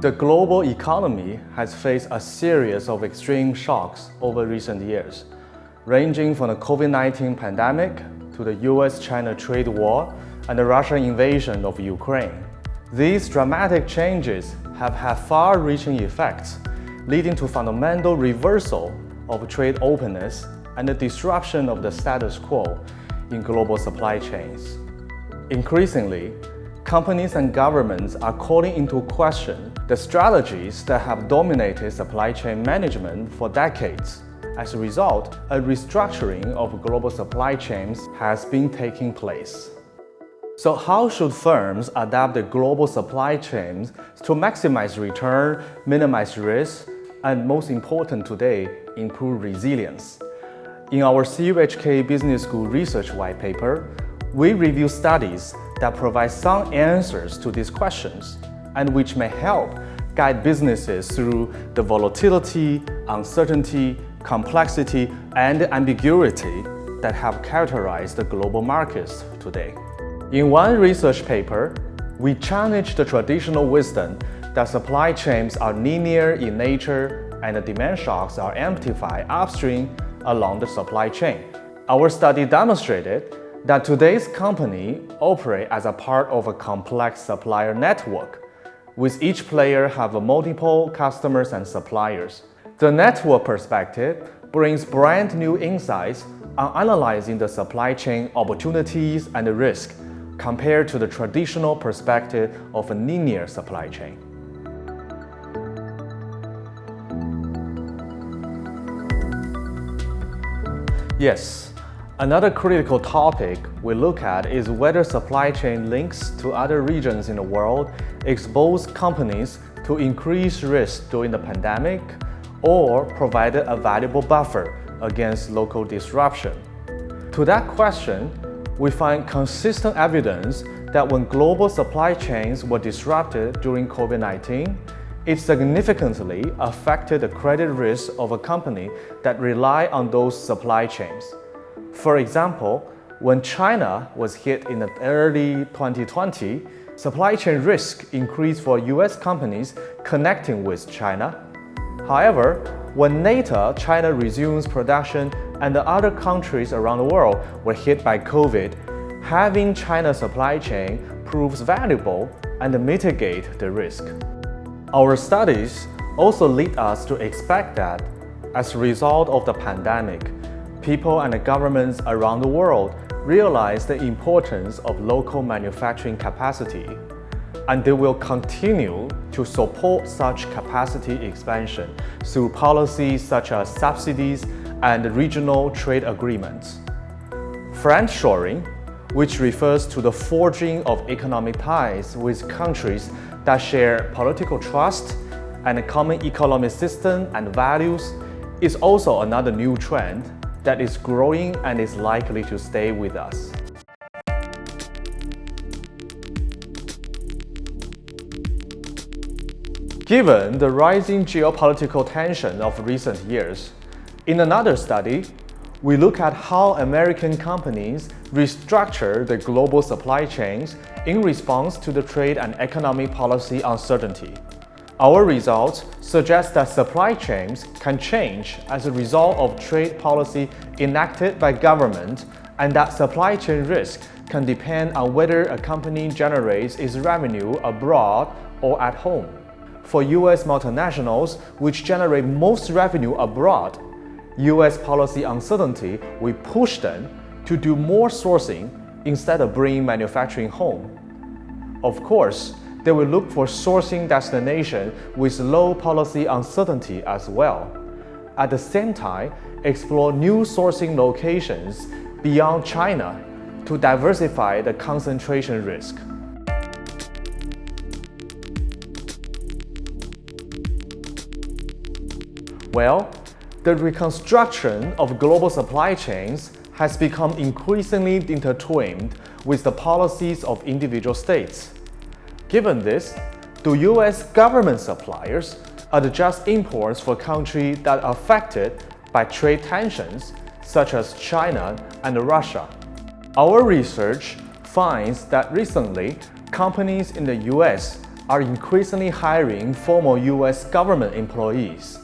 The global economy has faced a series of extreme shocks over recent years, ranging from the COVID-19 pandemic to the US-China trade war and the Russian invasion of Ukraine. These dramatic changes have had far-reaching effects, leading to fundamental reversal of trade openness and the disruption of the status quo in global supply chains. Increasingly, companies and governments are calling into question the strategies that have dominated supply chain management for decades. As a result, a restructuring of global supply chains has been taking place. So how should firms adapt their global supply chains to maximize return, minimize risk, and most important today, improve resilience? In our CUHK Business School research white paper, we review studies that provide some answers to these questions and which may help guide businesses through the volatility, uncertainty, complexity, and ambiguity that have characterized the global markets today. In one research paper, we challenge the traditional wisdom that supply chains are linear in nature and the demand shocks are amplified upstream along the supply chain. Our study demonstrated that today's company operate as a part of a complex supplier network, with each player have multiple customers and suppliers. The network perspective brings brand new insights on analyzing the supply chain opportunities and the risk compared to the traditional perspective of a linear supply chain. Yes, another critical topic we look at is whether supply chain links to other regions in the world expose companies to increased risk during the pandemic or provided a valuable buffer against local disruption. To that question, we find consistent evidence that when global supply chains were disrupted during COVID-19, it significantly affected the credit risk of a company that rely on those supply chains. For example, when China was hit in the early 2020, supply chain risk increased for US companies connecting with China. However, when later China resumes production and the other countries around the world were hit by COVID, having China's supply chain proves valuable and mitigate the risk. Our studies also lead us to expect that, as a result of the pandemic, people and the governments around the world realize the importance of local manufacturing capacity, and they will continue to support such capacity expansion through policies such as subsidies and regional trade agreements. Friendshoring, which refers to the forging of economic ties with countries that share political trust and a common economic system and values, is also another new trend that is growing and is likely to stay with us. Given the rising geopolitical tension of recent years, in another study, we look at how American companies restructure the global supply chains in response to the trade and economic policy uncertainty. Our results suggest that supply chains can change as a result of trade policy enacted by government, and that supply chain risk can depend on whether a company generates its revenue abroad or at home. For US multinationals, which generate most revenue abroad, US policy uncertainty will push them to do more sourcing instead of bringing manufacturing home. Of course, they will look for sourcing destinations with low policy uncertainty as well. At the same time, explore new sourcing locations beyond China to diversify the concentration risk. Well, the reconstruction of global supply chains has become increasingly intertwined with the policies of individual states. Given this, do US government suppliers adjust imports for countries that are affected by trade tensions, such as China and Russia? Our research finds that recently, companies in the US are increasingly hiring former US government employees.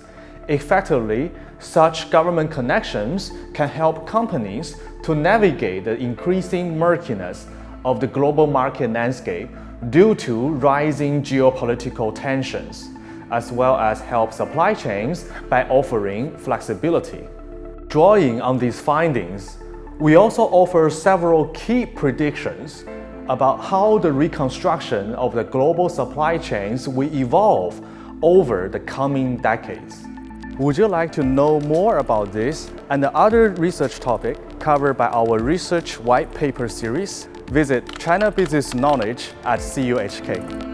Effectively, such government connections can help companies to navigate the increasing murkiness of the global market landscape due to rising geopolitical tensions, as well as help supply chains by offering flexibility. Drawing on these findings, we also offer several key predictions about how the reconstruction of the global supply chains will evolve over the coming decades. Would you like to know more about this and the other research topics covered by our research white paper series? Visit China Business Knowledge at CUHK.